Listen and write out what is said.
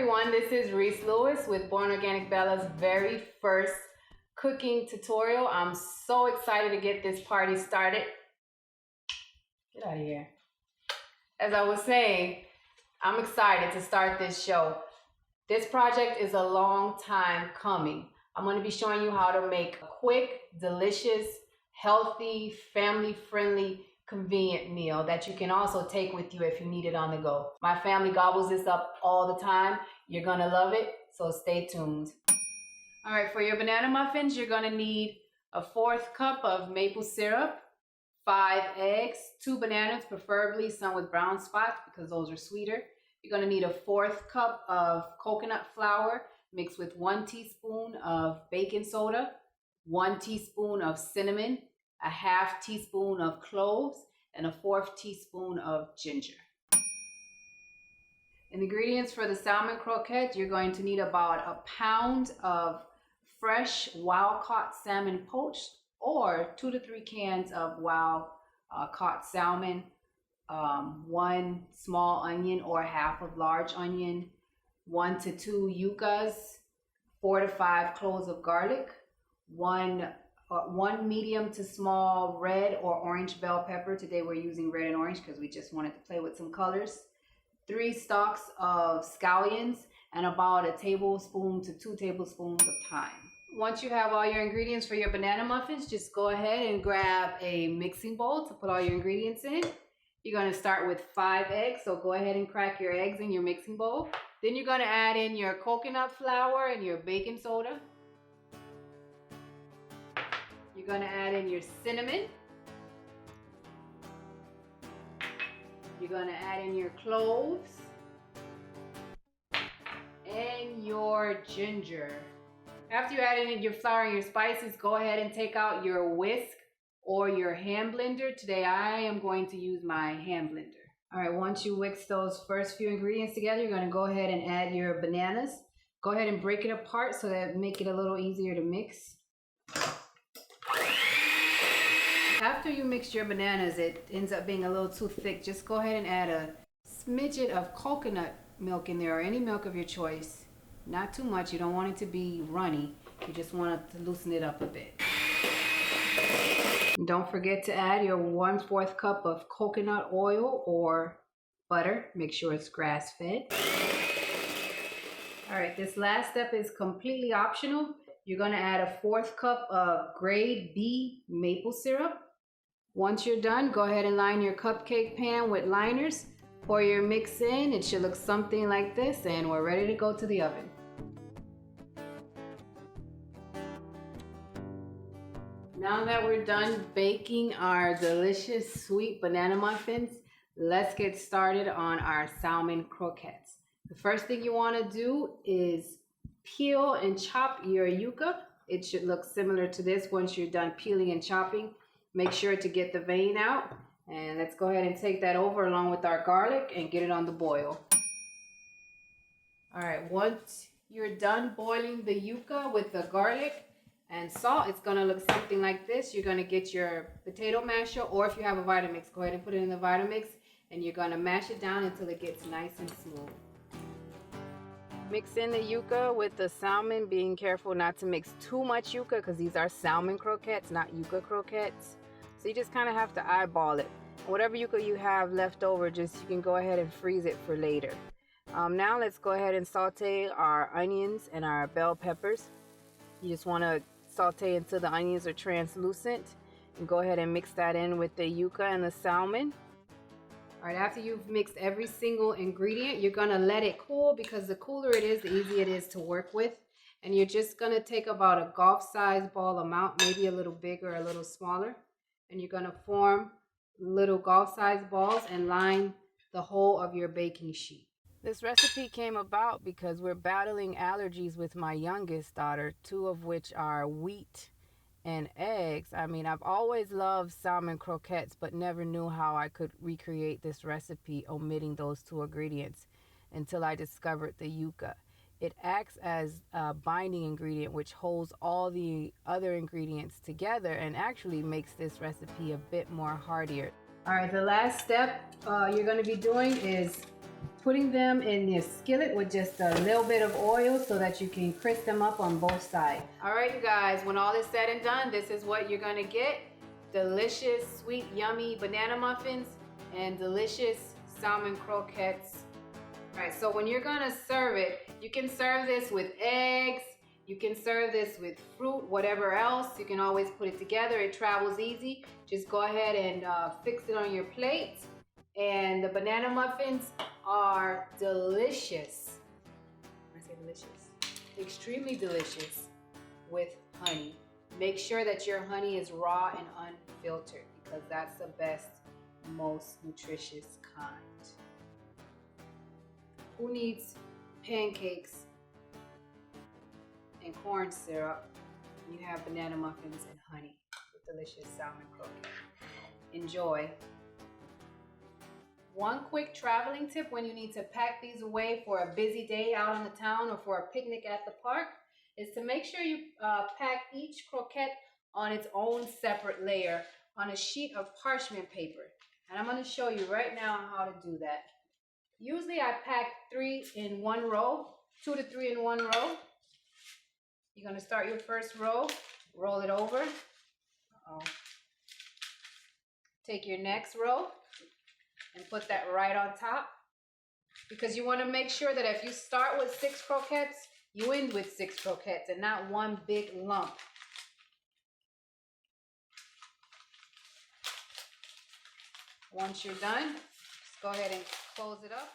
everyone, this is Reese Lewis with bornOrganicBella's very first cooking tutorial. I'm so excited to get this party started. Get out of here. As I was saying, I'm excited to start this show. This project is a long time coming. I'm going to be showing you how to make a quick, delicious, healthy, family-friendly, convenient meal that you can also take with you if you need it on the go. My family gobbles this up all the time. You're gonna love it, so stay tuned. All right, for your banana muffins, you're gonna need a 1/4 cup of maple syrup, 5 eggs, 2 bananas, preferably some with brown spots because those are sweeter. You're gonna need a 1/4 cup of coconut flour mixed with 1 teaspoon of baking soda, 1 teaspoon of cinnamon, a 1/2 teaspoon of cloves, and a 1/4 teaspoon of ginger. In ingredients for the salmon croquette, you're going to need about 1 pound of fresh wild-caught salmon poached, or 2 to 3 cans of wild-caught salmon, 1 small onion or 1/2 of large onion, 1 to 2 yuccas, 4 to 5 cloves of garlic, 1 medium to small red or orange bell pepper. Today we're using red and orange because we just wanted to play with some colors. 3 stalks of scallions, and about 1 tablespoon to 2 tablespoons of thyme. Once you have all your ingredients for your banana muffins, just go ahead and grab a mixing bowl to put all your ingredients in. You're going to start with 5 eggs, so go ahead and crack your eggs in your mixing bowl. Then you're going to add in your coconut flour and your baking soda. You're going to add in your cinnamon. You're going to add in your cloves and your ginger. After you add in your flour and your spices, go ahead and take out your whisk or your hand blender. Today I am going to use my hand blender. All right, once you whisk those first few ingredients together, you're going to go ahead and add your bananas. Go ahead and break it apart so that make it a little easier to mix. After you mix your bananas, it ends up being a little too thick. Just go ahead and add a smidget of coconut milk in there, or any milk of your choice. Not too much. You don't want it to be runny. You just want to loosen it up a bit. And don't forget to add your 1/4 cup of coconut oil or butter. Make sure it's grass-fed. All right, this last step is completely optional. You're going to add a 1/4 cup of grade B maple syrup. Once you're done, go ahead and line your cupcake pan with liners. Pour your mix in. It should look something like this, and we're ready to go to the oven. Now that we're done baking our delicious sweet banana muffins, let's get started on our salmon croquettes. The first thing you want to do is peel and chop your yucca. It should look similar to this once you're done peeling and chopping. Make sure to get the vein out, and let's go ahead and take that over along with our garlic and get it on the boil. All right, once you're done boiling the yucca with the garlic and salt, it's gonna look something like this. You're gonna get your potato masher, or if you have a Vitamix, go ahead and put it in the Vitamix, and you're gonna mash it down until it gets nice and smooth. Mix in the yucca with the salmon, being careful not to mix too much yucca because these are salmon croquettes, not yucca croquettes. So you just kind of have to eyeball it. Whatever yucca you have left over, you can go ahead and freeze it for later. Now let's go ahead and saute our onions and our bell peppers. You just want to saute until the onions are translucent, and go ahead and mix that in with the yucca and the salmon. All right, after you've mixed every single ingredient, you're gonna let it cool, because the cooler it is, the easier it is to work with. And you're just gonna take about a golf-sized ball amount, maybe a little bigger, a little smaller, and you're gonna form little golf-sized balls and line the whole of your baking sheet. This recipe came about because we're battling allergies with my youngest daughter, 2 of which are wheat and eggs. I mean, I've always loved salmon croquettes, but never knew how I could recreate this recipe omitting those 2 ingredients until I discovered the yucca. It acts as a binding ingredient which holds all the other ingredients together and actually makes this recipe a bit more heartier. All right, the last step you're going to be doing is putting them in your skillet with just a little bit of oil so that you can crisp them up on both sides. All right, you guys, when all is said and done, this is what you're gonna get. Delicious, sweet, yummy banana muffins and delicious salmon croquettes. All right, so when you're gonna serve it, you can serve this with eggs, you can serve this with fruit, whatever else. You can always put it together. It travels easy. Just go ahead and fix it on your plate. And the banana muffins are delicious. I say delicious. Extremely delicious with honey. Make sure that your honey is raw and unfiltered because that's the best, most nutritious kind. Who needs pancakes and corn syrup? You have banana muffins and honey with delicious salmon croquette. Enjoy. One quick traveling tip when you need to pack these away for a busy day out in the town or for a picnic at the park is to make sure you pack each croquette on its own separate layer on a sheet of parchment paper. And I'm going to show you right now how to do that. Usually I pack 3 in one row, 2 to 3 in one row. You're going to start your first row, roll it over. Take your next row and put that right on top, because you want to make sure that if you start with 6 croquettes, you end with 6 croquettes and not one big lump. Once you're done, just go ahead and close it up.